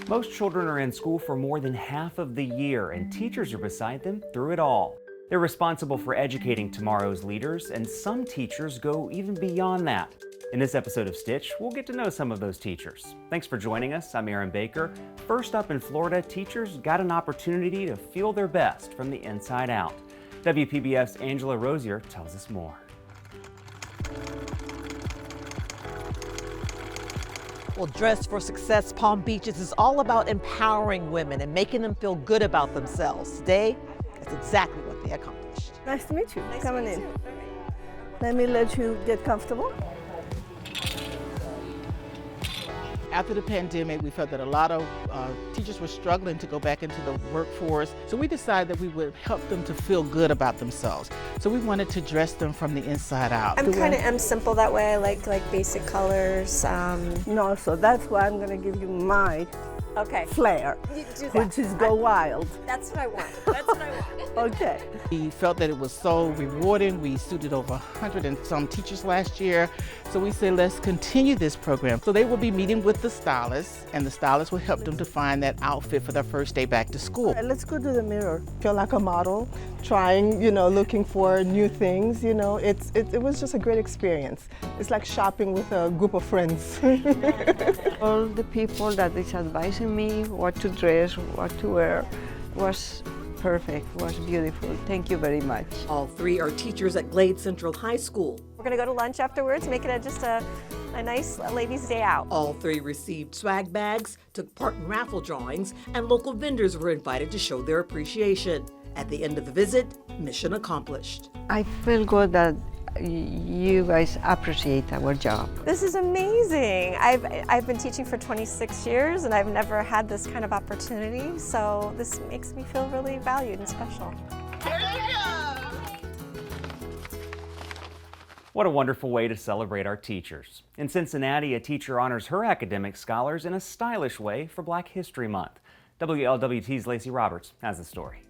Most children are in school for more than half of the year, and teachers are beside them through it all. They're responsible for educating tomorrow's leaders, and some teachers go even beyond that. In this episode of Stitch, we'll get to know some of those teachers. Thanks for joining us. I'm Aaron Baker. First up in Florida, teachers got an opportunity to feel their best from the inside out. WPBF's Angela Rosier tells us more. Well, Dress for Success Palm Beaches is all about empowering women and making them feel good about themselves. Today, that's exactly what they accomplished. Nice to meet you. Come on in. Let me let you get comfortable. After the pandemic, we felt that a lot of teachers were struggling to go back into the workforce. So we decided that we would help them to feel good about themselves. So we wanted to dress them from the inside out. I'm simple that way. I like basic colors. No, so that's why I'm going to give you my flair, You do that. which is go wild. That's what I want. That's what I want. Okay. We felt that it was so rewarding. We suited over 100 and some teachers last year. So we said, let's continue this program. So they will be meeting with the stylists, and the stylists will help them to find that outfit for their first day back to school. Let's go to the mirror. Feel like a model, trying, looking for new things, It was just a great experience. It's like shopping with a group of friends. All the people that is advising me what to dress, what to wear, was perfect, was beautiful. Thank you very much. All three are teachers at Glade Central High School. We're gonna go to lunch afterwards, make it just a nice ladies' day out. All three received swag bags, took part in raffle drawings, and local vendors were invited to show their appreciation. At the end of the visit, mission accomplished. I feel good that you guys appreciate our job. This is amazing. I've been teaching for 26 years and I've never had this kind of opportunity, so this makes me feel really valued and special. What a wonderful way to celebrate our teachers. In Cincinnati, a teacher honors her academic scholars in a stylish way for Black History Month. WLWT's Lacey Roberts has the story.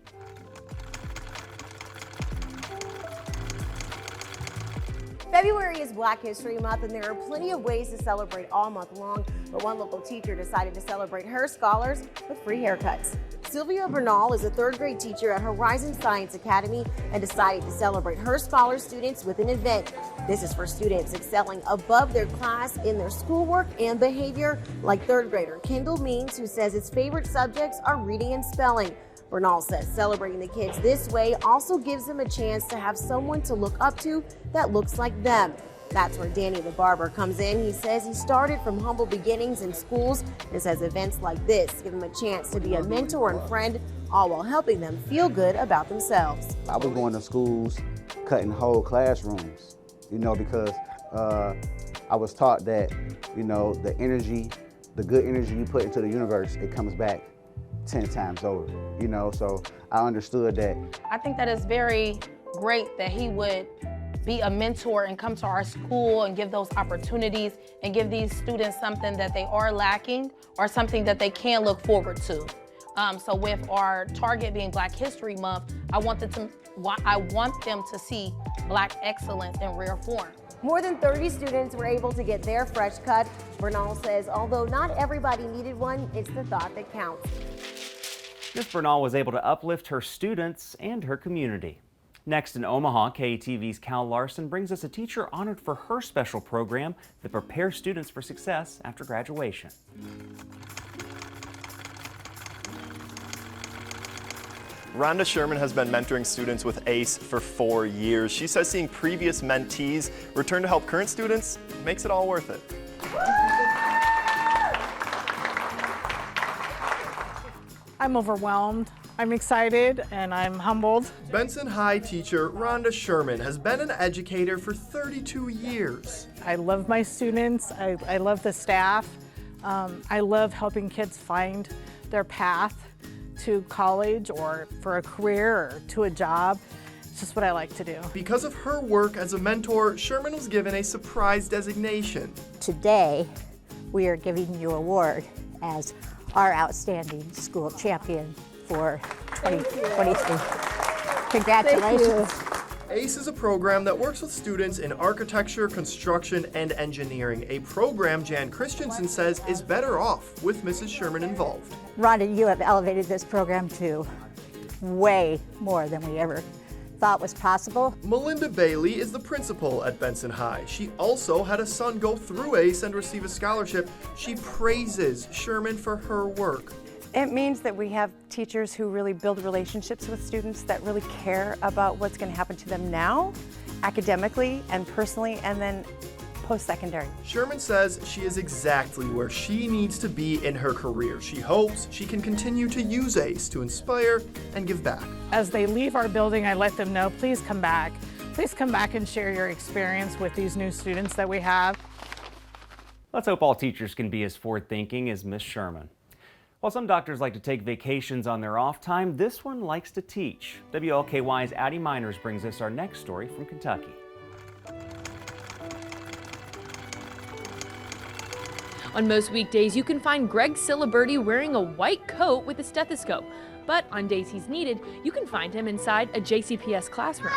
February is Black History Month, and there are plenty of ways to celebrate all month long, but one local teacher decided to celebrate her scholars with free haircuts. Sylvia Bernal is a third grade teacher at Horizon Science Academy and decided to celebrate her scholar students with an event. This is for students excelling above their class in their schoolwork and behavior, like third grader Kendall Means, who says his favorite subjects are reading and spelling. Bernal says celebrating the kids this way also gives them a chance to have someone to look up to that looks like them. That's where Danny the barber comes in. He says he started from humble beginnings in schools and says events like this give him a chance to be a mentor and friend, all while helping them feel good about themselves. I was going to schools cutting whole classrooms, because I was taught that, the energy, the good energy you put into the universe, it comes back 10 times over, so I understood that. I think that is very great that he would be a mentor and come to our school and give those opportunities and give these students something that they are lacking or something that they can look forward to. So with our target being Black History Month, I want them to see Black excellence in rare form. More than 30 students were able to get their fresh cut. Bernal says although not everybody needed one, it's the thought that counts. Ms. Bernal was able to uplift her students and her community. Next in Omaha, KETV's Cal Larson brings us a teacher honored for her special program that prepares students for success after graduation. Rhonda Sherman has been mentoring students with ACE for 4 years. She says seeing previous mentees return to help current students makes it all worth it. I'm overwhelmed. I'm excited and I'm humbled. Benson High teacher Rhonda Sherman has been an educator for 32 years. I love my students. I love the staff. I love helping kids find their path to college or for a career or to a job. It's just what I like to do. Because of her work as a mentor, Sherman was given a surprise designation. Today, we are giving you an award as our outstanding school champion for 2023. Congratulations. ACE is a program that works with students in architecture, construction, and engineering, a program Jan Christensen says is better off with Mrs. Sherman involved. Rhonda, you have elevated this program to way more than we ever thought was possible. Melinda Bailey is the principal at Benson High. She also had a son go through ACE and receive a scholarship. She praises Sherman for her work. It means that we have teachers who really build relationships with students that really care about what's going to happen to them now, academically and personally, and then post-secondary. Sherman says she is exactly where she needs to be in her career. She hopes she can continue to use ACE to inspire and give back. As they leave our building, I let them know, please come back. Please come back and share your experience with these new students that we have. Let's hope all teachers can be as forward-thinking as Miss Sherman. While some doctors like to take vacations on their off time, this one likes to teach. WLKY's Addie Miners brings us our next story from Kentucky. On most weekdays, you can find Greg Ciliberti wearing a white coat with a stethoscope. But on days he's needed, you can find him inside a JCPS classroom.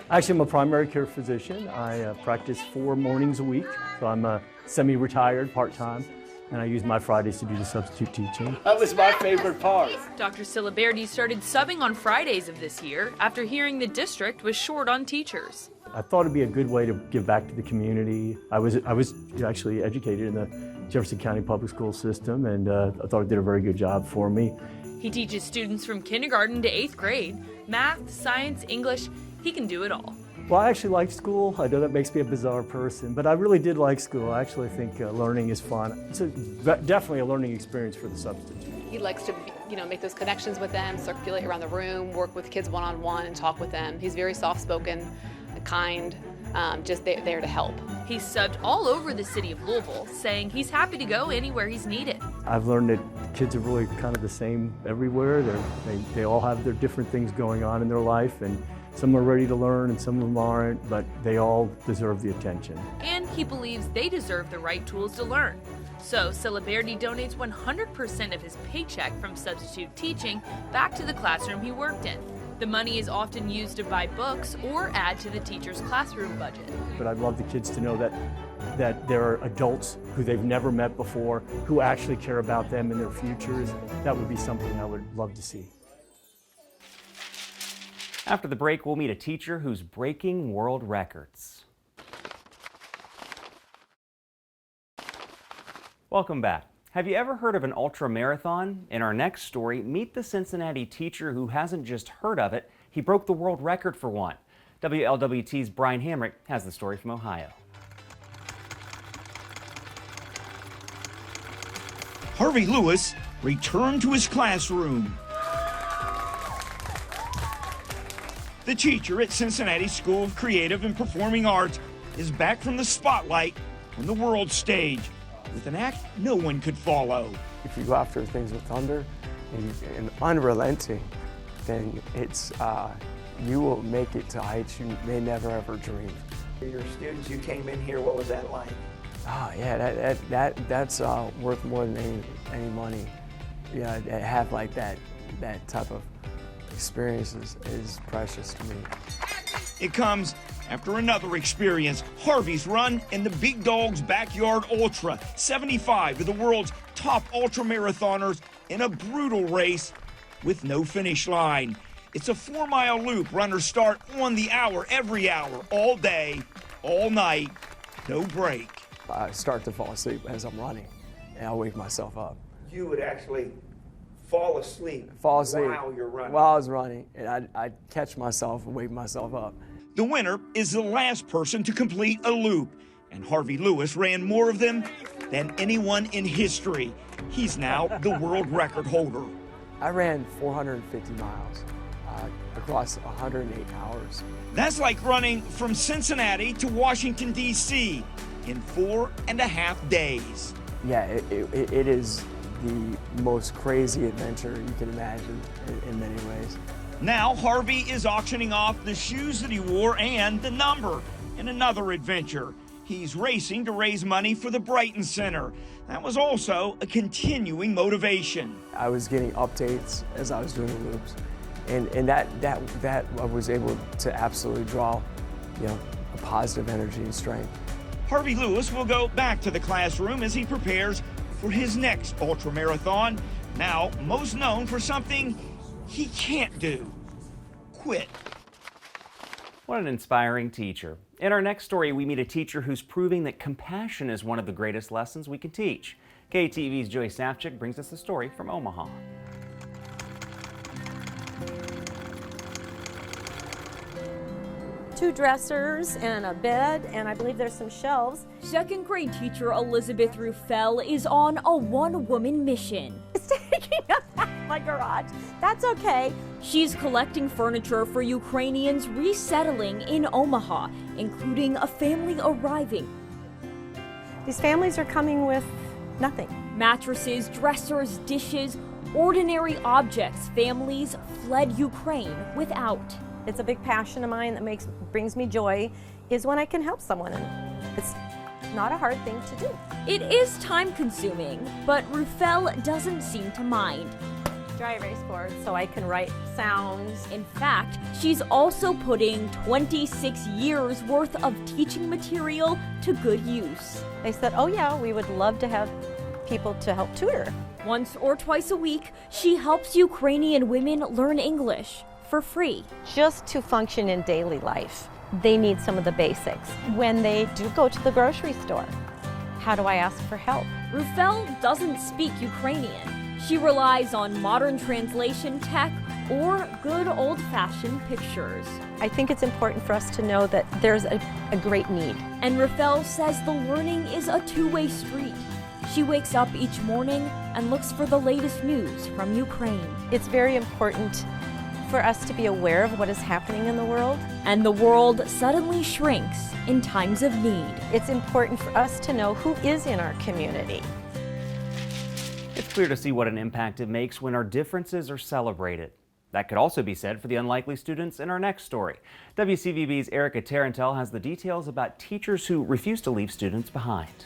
Actually, I'm a primary care physician. I practice 4 mornings a week, so I'm semi-retired, part-time, and I use my Fridays to do the substitute teaching. That was my favorite part. Dr. Ciliberti started subbing on Fridays of this year after hearing the district was short on teachers. I thought it'd be a good way to give back to the community. I was actually educated in the Jefferson County Public School system, and I thought it did a very good job for me. He teaches students from kindergarten to 8th grade. Math, science, English, he can do it all. Well, I actually like school. I know that makes me a bizarre person, but I really did like school. I actually think learning is fun. It's definitely a learning experience for the substitute. He likes to, make those connections with them, circulate around the room, work with kids one-on-one and talk with them. He's very soft-spoken, kind, just there to help. He's subbed all over the city of Louisville, saying he's happy to go anywhere he's needed. I've learned that kids are really kind of the same everywhere. They all have their different things going on in their life, and some are ready to learn and some of them aren't, but they all deserve the attention. And he believes they deserve the right tools to learn. So Ciliberti donates 100% of his paycheck from substitute teaching back to the classroom he worked in. The money is often used to buy books or add to the teacher's classroom budget. But I'd love the kids to know that there are adults who they've never met before who actually care about them and their futures. That would be something I would love to see. After the break, we'll meet a teacher who's breaking world records. Welcome back. Have you ever heard of an ultra marathon? In our next story, meet the Cincinnati teacher who hasn't just heard of it, he broke the world record for one. WLWT's Brian Hamrick has the story from Ohio. Harvey Lewis returned to his classroom. The teacher at Cincinnati School of Creative and Performing Arts is back from the spotlight on the world stage with an act no one could follow. If you go after things with thunder and unrelenting, then it's you will make it to heights you may never ever dream. Your students who came in here, what was that like? Oh yeah, that's worth more than any money. Yeah, to have like that type of experiences is precious to me. It comes after another experience, Harvey's run in the Big Dog's Backyard Ultra. 75 of the world's top ultra marathoners in a brutal race with no finish line. It's a 4-mile loop. Runners start on the hour, every hour, all day, all night, no break. I start to fall asleep as I'm running, and I'll wake myself up. You would actually fall asleep while you're running. While I was running, and I'd catch myself and wake myself up. The winner is the last person to complete a loop, and Harvey Lewis ran more of them than anyone in history. He's now the world record holder. I ran 450 miles across 108 hours. That's like running from Cincinnati to Washington, D.C. in 4.5 days. Yeah, it is the most crazy adventure you can imagine in many ways. Now Harvey is auctioning off the shoes that he wore and the number in another adventure. He's racing to raise money for the Brighton Center. That was also a continuing motivation. I was getting updates as I was doing the loops, And that I was able to absolutely draw, a positive energy and strength. Harvey Lewis will go back to the classroom as he prepares for his next ultramarathon, now most known for something he can't do: quit. What an inspiring teacher. In our next story, we meet a teacher who's proving that compassion is one of the greatest lessons we can teach. KTV's Joy Safchik brings us the story from Omaha. Two dressers and a bed, and I believe there's some shelves. Second grade teacher Elizabeth Ruffel is on a one-woman mission. It's taking up half my garage. That's okay. She's collecting furniture for Ukrainians resettling in Omaha, including a family arriving. These families are coming with nothing. Mattresses, dressers, dishes, ordinary objects families fled Ukraine without. It's a big passion of mine that brings me joy, is when I can help someone, and it's not a hard thing to do. It is time consuming, but Ruffel doesn't seem to mind. Dry erase board so I can write sounds. In fact, she's also putting 26 years worth of teaching material to good use. They said, oh yeah, we would love to have people to help tutor. Once or twice a week, she helps Ukrainian women learn English for free. Just to function in daily life, they need some of the basics. When they do go to the grocery store, how do I ask for help? Ruffel doesn't speak Ukrainian. She relies on modern translation tech or good old-fashioned pictures. I think it's important for us to know that there's a great need. And Ruffel says the learning is a two-way street. She wakes up each morning and looks for the latest news from Ukraine. It's very important for us to be aware of what is happening in the world. And the world suddenly shrinks in times of need. It's important for us to know who is in our community. It's clear to see what an impact it makes when our differences are celebrated. That could also be said for the unlikely students in our next story. WCVB's Erica Tarantel has the details about teachers who refuse to leave students behind.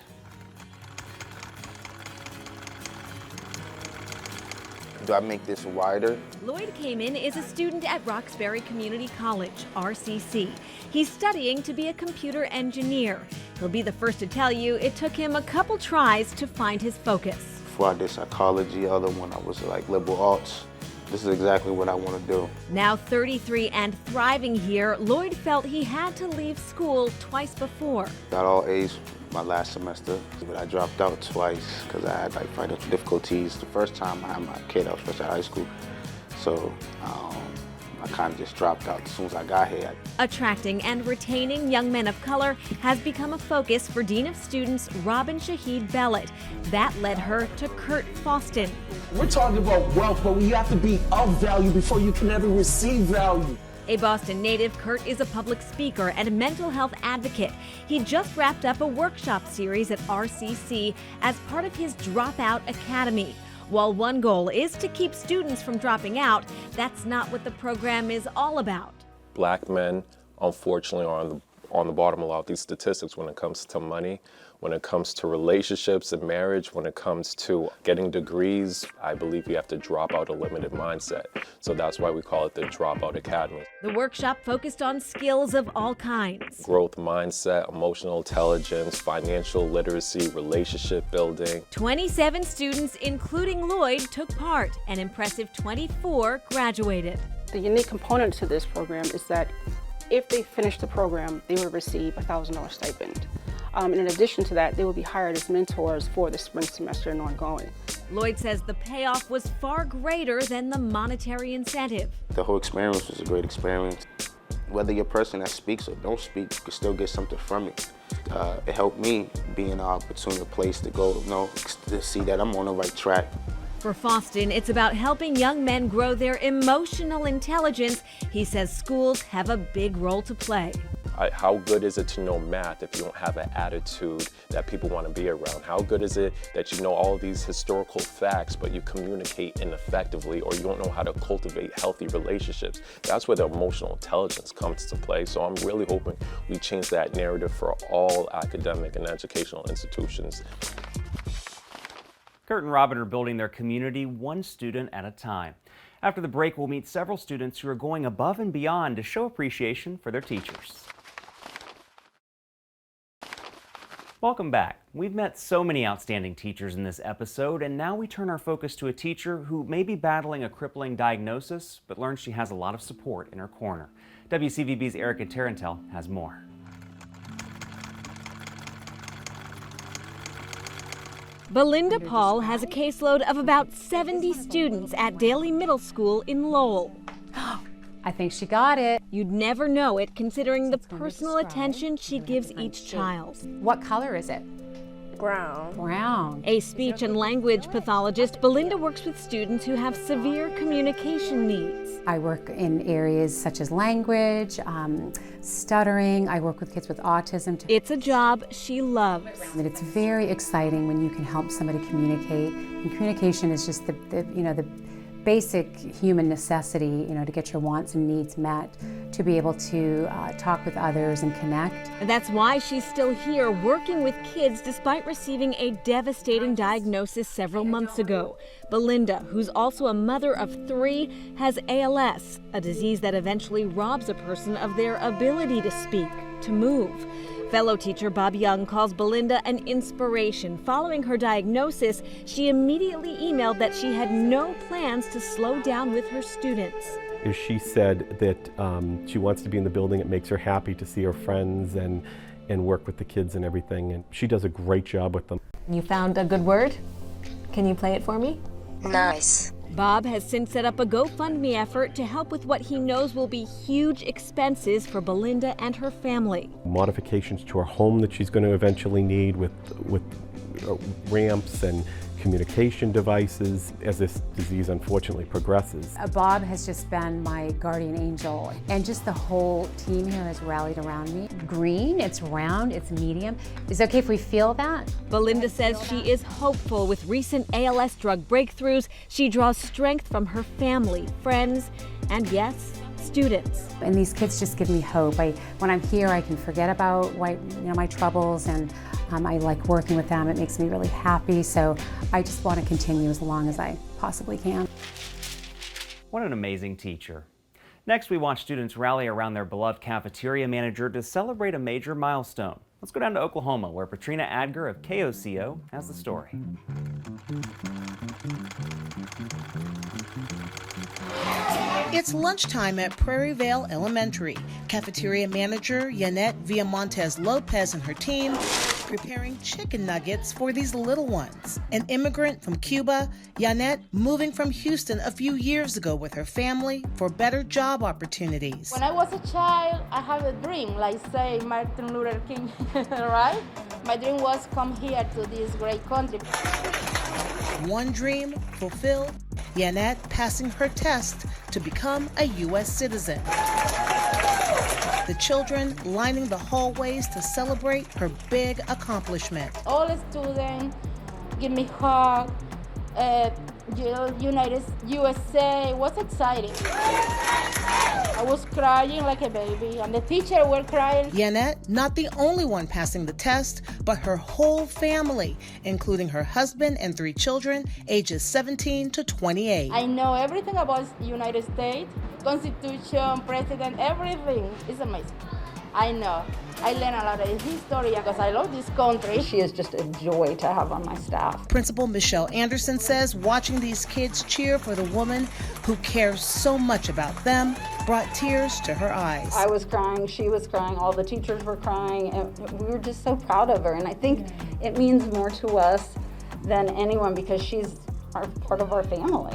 Do I make this wider? Lloyd Kamen is a student at Roxbury Community College, RCC. He's studying to be a computer engineer. He'll be the first to tell you it took him a couple tries to find his focus. Before I did psychology, other one I was like liberal arts. This is exactly what I want to do. Now 33 and thriving here, Lloyd felt he had to leave school twice before. Got all A's my last semester, but I dropped out twice because I had financial difficulties. The first time I had my kid, I was fresh out of high school, so I kind of just dropped out as soon as I got here. Attracting and retaining young men of color has become a focus for Dean of Students Robin Shahid Bellet. That led her to Kurt Faustin. We're talking about wealth, but we have to be of value before you can ever receive value. A Boston native, Kurt is a public speaker and a mental health advocate. He just wrapped up a workshop series at RCC as part of his Dropout Academy. While one goal is to keep students from dropping out, that's not what the program is all about. Black men, unfortunately, are on the bottom of a lot of these statistics when it comes to money, when it comes to relationships and marriage, when it comes to getting degrees. I believe you have to drop out a limited mindset. So that's why we call it the Dropout Academy. The workshop focused on skills of all kinds. Growth mindset, emotional intelligence, financial literacy, relationship building. 27 students, including Lloyd, took part. An impressive 24 graduated. The unique component to this program is that if they finish the program, they will receive a $1,000 stipend. And in addition to that, they will be hired as mentors for the spring semester and ongoing. Lloyd says the payoff was far greater than the monetary incentive. The whole experience was a great experience. Whether you're a person that speaks or don't speak, you can still get something from it. It helped me be in an opportune place to go, to see that I'm on the right track. For Faustin, it's about helping young men grow their emotional intelligence. He says schools have a big role to play. How good is it to know math if you don't have an attitude that people want to be around? How good is it that you know all of these historical facts, but you communicate ineffectively, or you don't know how to cultivate healthy relationships? That's where the emotional intelligence comes to play. So I'm really hoping we change that narrative for all academic and educational institutions. Kurt and Robin are building their community one student at a time. After the break, we'll meet several students who are going above and beyond to show appreciation for their teachers. Welcome back. We've met so many outstanding teachers in this episode, and now we turn our focus to a teacher who may be battling a crippling diagnosis, but learns she has a lot of support in her corner. WCVB's Erica Tarantel has more. Belinda Paul has a caseload of about 70 students at Daly Middle School in Lowell. I think she got it. You'd never know it, considering the personal attention she gives each child. What color is it? Brown. Brown. A speech and language pathologist, Belinda works with students who have severe communication needs. I work in areas such as language, stuttering. I work with kids with autism. It's a job she loves. And it's very exciting when you can help somebody communicate. And communication is just the basic human necessity, to get your wants and needs met, to be able to talk with others and connect. And that's why she's still here working with kids despite receiving a devastating diagnosis several months ago. Belinda, who's also a mother of 3, has ALS, a disease that eventually robs a person of their ability to speak, to move. Fellow teacher Bob Young calls Belinda an inspiration. Following her diagnosis, she immediately emailed that she had no plans to slow down with her students. She said that she wants to be in the building. It makes her happy to see her friends and work with the kids and everything, and she does a great job with them. You found a good word? Can you play it for me? Nice. Bob has since set up a GoFundMe effort to help with what he knows will be huge expenses for Belinda and her family. Modifications to her home that she's going to eventually need with ramps and communication devices as this disease unfortunately progresses. Bob has just been my guardian angel, and just the whole team here has rallied around me. Green, it's round, it's medium. Is it okay if we feel that? Belinda says she is hopeful. With recent ALS drug breakthroughs, she draws strength from her family, friends, and yes, students. And these kids just give me hope. When I'm here, I can forget about my troubles, and I like working with them. It makes me really happy, so I just want to continue as long as I possibly can. What an amazing teacher. Next, we watch students rally around their beloved cafeteria manager to celebrate a major milestone. Let's go down to Oklahoma, where Patrina Adger of KOCO has the story. It's lunchtime at Prairie Vale Elementary. Cafeteria manager Yanette Villamontes Lopez and her team preparing chicken nuggets for these little ones. An immigrant from Cuba, Yanette moving from Houston a few years ago with her family for better job opportunities. When I was a child, I had a dream, like say Martin Luther King, right? My dream was come here to this great country. One dream fulfilled, Yanette passing her test to become a U.S. citizen. The children lining the hallways to celebrate her big accomplishment. All the students give me hug. United USA was exciting. I was crying like a baby, and the teacher were crying. Yanette, not the only one passing the test, but her whole family, including her husband and 3 children, ages 17 to 28. I know everything about the United States, Constitution, President, everything. It's amazing. I know. I learn a lot of history because I love this country. She is just a joy to have on my staff. Principal Michelle Anderson says watching these kids cheer for the woman who cares so much about them brought tears to her eyes. I was crying, she was crying, all the teachers were crying, and we were just so proud of her. And I think it means more to us than anyone because she's part of our family.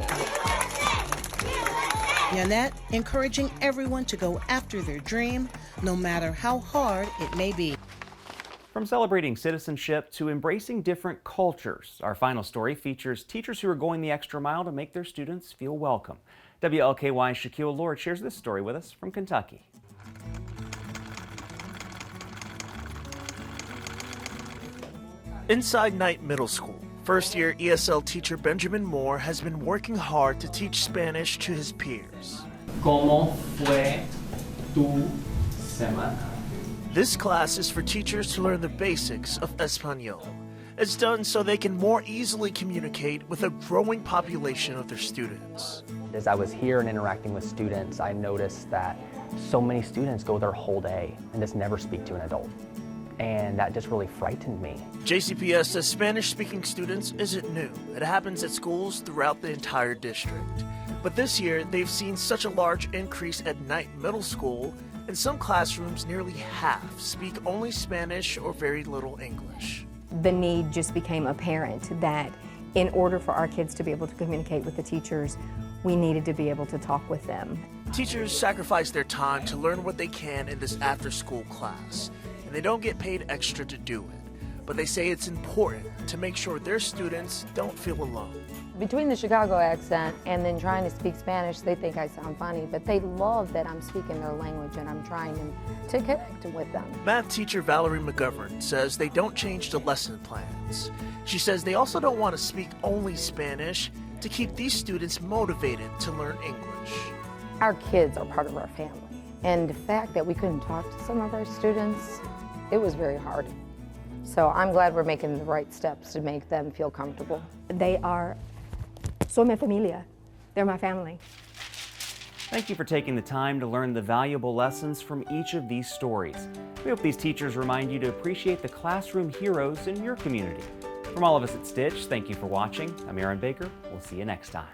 Yanette encouraging everyone to go after their dream, no matter how hard it may be. From celebrating citizenship to embracing different cultures, our final story features teachers who are going the extra mile to make their students feel welcome. WLKY's Shaquille Lord shares this story with us from Kentucky. Inside Knight Middle School, first-year ESL teacher Benjamin Moore has been working hard to teach Spanish to his peers. ¿Cómo fue tu semana? This class is for teachers to learn the basics of Espanol. It's done so they can more easily communicate with a growing population of their students. As I was here and interacting with students, I noticed that so many students go their whole day and just never speak to an adult. And that just really frightened me. JCPS says Spanish-speaking students isn't new. It happens at schools throughout the entire district. But this year, they've seen such a large increase at Knight Middle School. In some classrooms, nearly half speak only Spanish or very little English. The need just became apparent that in order for our kids to be able to communicate with the teachers, we needed to be able to talk with them. Teachers sacrifice their time to learn what they can in this after-school class, and they don't get paid extra to do it. But they say it's important to make sure their students don't feel alone. Between the Chicago accent and then trying to speak Spanish, they think I sound funny, but they love that I'm speaking their language and I'm trying to connect with them. Math teacher Valerie McGovern says they don't change the lesson plans. She says they also don't want to speak only Spanish to keep these students motivated to learn English. Our kids are part of our family, and the fact that we couldn't talk to some of our students, it was very hard. So I'm glad we're making the right steps to make them feel comfortable. They are soy mi familia. They're my family. Thank you for taking the time to learn the valuable lessons from each of these stories. We hope these teachers remind you to appreciate the classroom heroes in your community. From all of us at Stitch, thank you for watching. I'm Aaron Baker. We'll see you next time.